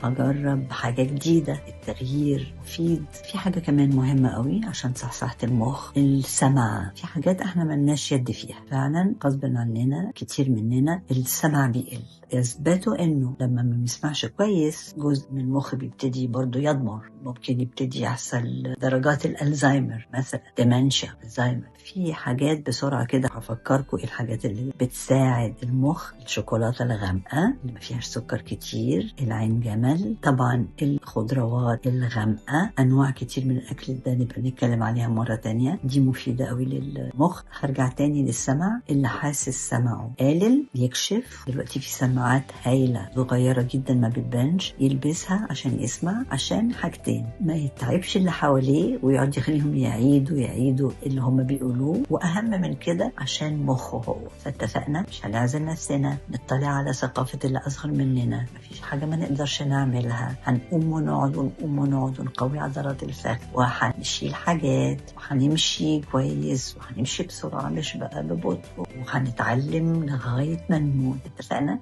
هجرب حاجة جديدة. التغيير مفيد. في حاجة كمان مهمة قوي عشان صحصحة المخ، السمع. في حاجات احنا ملناش يد فيها فعلا غصب عننا، كتير مننا السمع بيقل. اثبتوا انه لما ما بنسمعش كويس جزء من المخ بيبتدي برضو يضمر، ممكن يبتدي يحصل درجات الالزهايمر مثلا، ديمنشيا، الزهايمر. في حاجات بسرعه كده هفكركم ايه الحاجات اللي بتساعد المخ. الشوكولاته الغامقه اللي ما فيهاش سكر كتير، العين جمل، طبعا الخضروات الغامقه، انواع كتير من الاكل ده نبقى نتكلم عليها مره تانية، دي مفيده قوي للمخ. هرجع تاني للسمع. اللي حاسس سمعه قالل يكشف. دلوقتي في سماعات هايله صغيره جدا ما بتبانش، يلبسها عشان يسمع، عشان حاجتين: ما يتعبش اللي حواليه ويقعد يخليهم يعيدوا اللي هم بيقولوه، واهم من كده عشان مخه هو. فاتفقنا مش هنعزل نفسنا، نطلع على ثقافه اللي اصغر مننا. مفيش حاجه ما نقدرش نعملها، هنقوم ونقعد ونقوي عضلات الفخذ، وهنشيل حاجات، وهنمشي كويس، وهنمشي بسرعه مش بقى ببطء، وهنتعلم لغايه ما نموت. اتفقنا؟